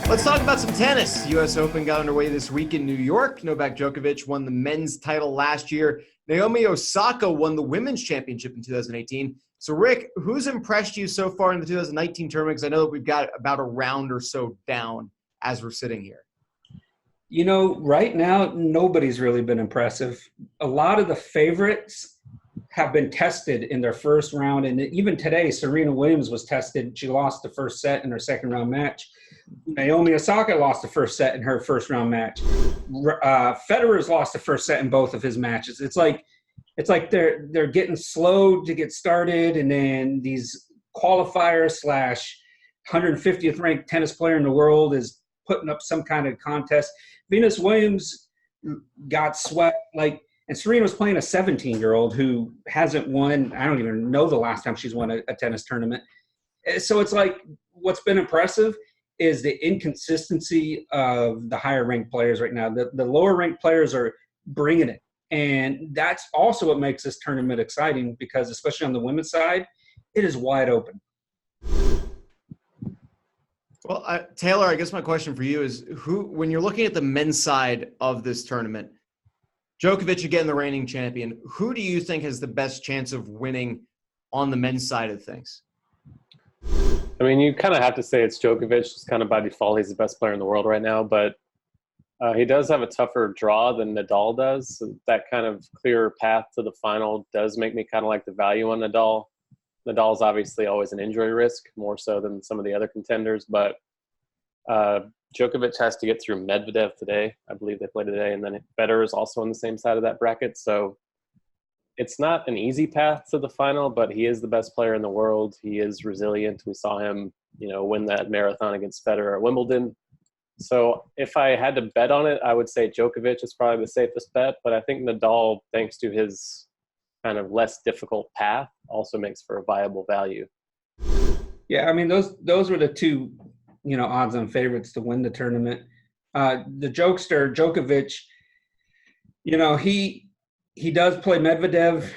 Let's talk about some tennis. U.S. Open got underway this week in New York. Novak Djokovic won the men's title last year. Naomi Osaka won the women's championship in 2018. So, Rick, who's impressed you so far in the 2019 tournament? Because I know that we've got about a round or so down as we're sitting here. You know, right now, nobody's really been impressive. A lot of the favorites have been tested in their first round. And even today, Serena Williams was tested. She lost the first set in her second round match. Naomi Osaka lost the first set in her first round match. Federer's lost the first set in both of his matches. It's like they're getting slow to get started, and then these qualifiers / 150th ranked tennis player in the world is putting up some kind of contest. Venus Williams got swept, and Serena was playing a 17-year-old who hasn't won. I don't even know the last time she's won a tennis tournament. So it's like what's been impressive is the inconsistency of the higher ranked players right now. The lower ranked players are bringing it. And that's also what makes this tournament exciting because, especially on the women's side, it is wide open. Well, Taylor, I guess my question for you is when you're looking at the men's side of this tournament, Djokovic, again, the reigning champion, who do you think has the best chance of winning on the men's side of things? I mean, you kind of have to say it's Djokovic. Just kind of by default, he's the best player in the world right now. But he does have a tougher draw than Nadal does. So that kind of clearer path to the final does make me kind of like the value on Nadal. Nadal's obviously always an injury risk, more so than some of the other contenders. But Djokovic has to get through Medvedev today. I believe they play today. And then bettor is also on the same side of that bracket. So it's not an easy path to the final, but he is the best player in the world. He is resilient. We saw him, win that marathon against Federer at Wimbledon. So if I had to bet on it, I would say Djokovic is probably the safest bet. But I think Nadal, thanks to his kind of less difficult path, also makes for a viable value. Yeah, I mean, those were the two, odds-on favorites to win the tournament. The jokester, Djokovic, he does play Medvedev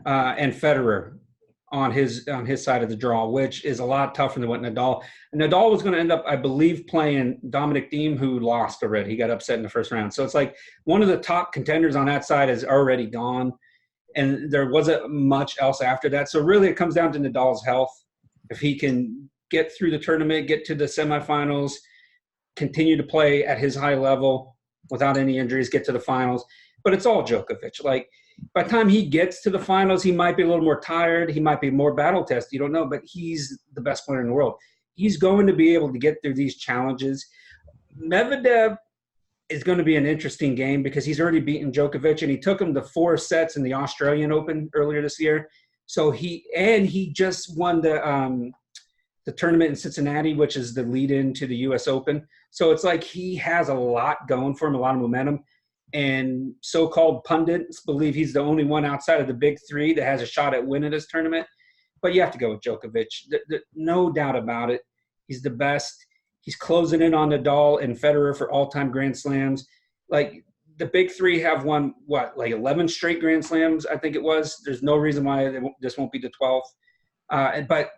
and Federer on his side of the draw, which is a lot tougher than what Nadal. And Nadal was going to end up, I believe, playing Dominic Thiem, who lost already. He got upset in the first round. So it's like one of the top contenders on that side is already gone, and there wasn't much else after that. So really it comes down to Nadal's health. If he can get through the tournament, get to the semifinals, continue to play at his high level without any injuries, get to the finals. But it's all Djokovic. Like, by the time he gets to the finals, he might be a little more tired. He might be more battle tested. You don't know, but he's the best player in the world. He's going to be able to get through these challenges. Medvedev is going to be an interesting game because he's already beaten Djokovic, and he took him to 4 sets in the Australian Open earlier this year. So he just won the tournament in Cincinnati, which is the lead-in to the U.S. Open. So it's like he has a lot going for him, a lot of momentum. And so-called pundits believe he's the only one outside of the big three that has a shot at winning this tournament. But you have to go with Djokovic. No doubt about it. He's the best. He's closing in on Nadal and Federer for all-time Grand Slams. Like, the big three have won, 11 straight Grand Slams, I think it was. There's no reason why this won't be the 12th. But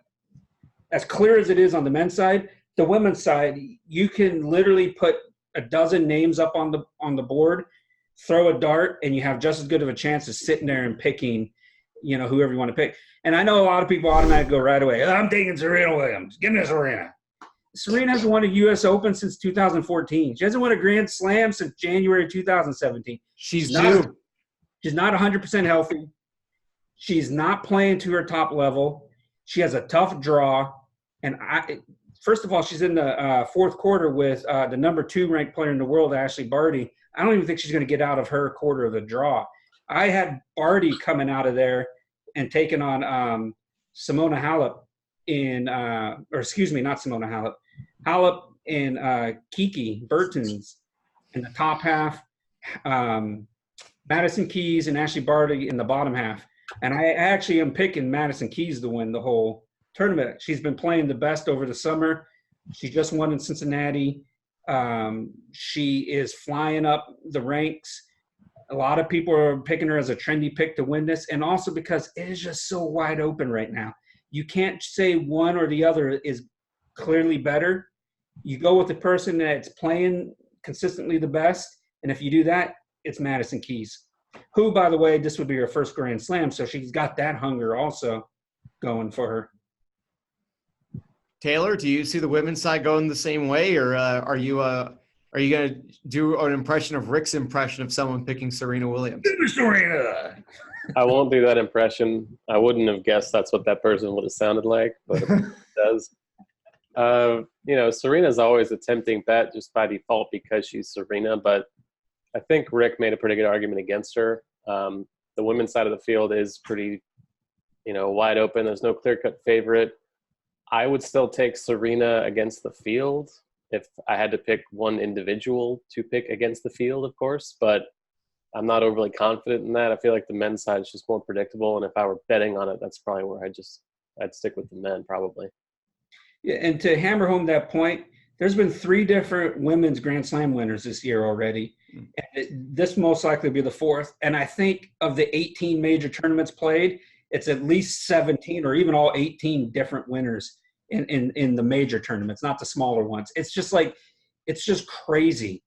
as clear as it is on the men's side, the women's side, you can literally put a dozen names up on the board, throw a dart, and you have just as good of a chance of sitting there and picking, whoever you want to pick. And I know a lot of people automatically go right away, I'm taking Serena Williams. Give me Serena. Serena hasn't won a U.S. Open since 2014. She hasn't won a Grand Slam since January 2017. She's not 100% healthy. She's not playing to her top level. She has a tough draw. And first of all, she's in the fourth quarter with the number 2 ranked player in the world, Ashley Barty. I don't even think she's going to get out of her quarter of the draw. I had Barty coming out of there and taking on Simona Halep not Simona Halep. Halep and Kiki Bertens in the top half, Madison Keys and Ashley Barty in the bottom half. And I actually am picking Madison Keys to win the whole tournament. She's been playing the best over the summer. She just won in Cincinnati. She is flying up the ranks. A lot of people are picking her as a trendy pick to win this, and also because it is just so wide open right now. You can't say one or the other is clearly better. You go with the person that's playing consistently the best, and if you do that, it's Madison Keys, who, by the way, this would be her first Grand Slam, so she's got that hunger also going for her. Taylor, do you see the women's side going the same way, or are you going to do an impression of Rick's impression of someone picking Serena Williams? Serena. I won't do that impression. I wouldn't have guessed that's what that person would have sounded like, but it does. Serena's always a tempting bet just by default because she's Serena, but I think Rick made a pretty good argument against her. The women's side of the field is pretty, wide open. There's no clear-cut favorite. I would still take Serena against the field if I had to pick one individual to pick against the field, of course, but I'm not overly confident in that. I feel like the men's side is just more predictable, and if I were betting on it, that's probably where I'd stick with the men probably. Yeah, and to hammer home that point, there's been 3 different women's Grand Slam winners this year already. And this most likely will be the 4th. And I think of the 18 major tournaments played, it's at least 17 or even all 18 different winners in the major tournaments, not the smaller ones. It's just crazy,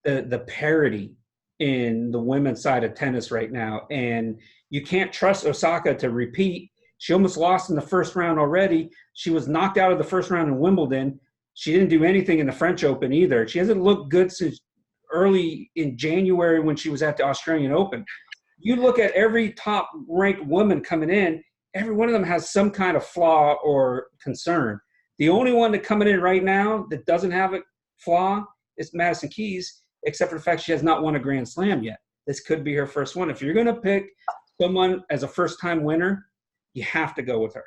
the parity in the women's side of tennis right now. And you can't trust Osaka to repeat. She almost lost in the first round already. She was knocked out of the first round in Wimbledon. She didn't do anything in the French Open either. She hasn't looked good since early in January when she was at the Australian Open. You look at every top-ranked woman coming in, every one of them has some kind of flaw or concern. The only one that coming in right now that doesn't have a flaw is Madison Keys, except for the fact she has not won a Grand Slam yet. This could be her first one. If you're going to pick someone as a first-time winner, you have to go with her.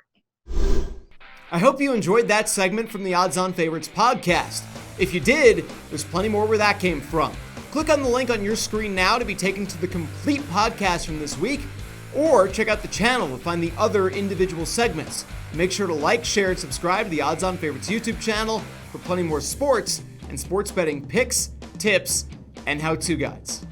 I hope you enjoyed that segment from the Odds On Favorites podcast. If you did, there's plenty more where that came from. Click on the link on your screen now to be taken to the complete podcast from this week, or check out the channel to find the other individual segments. Make sure to like, share, and subscribe to the Odds On Favorites YouTube channel for plenty more sports and sports betting picks, tips, and how-to guides.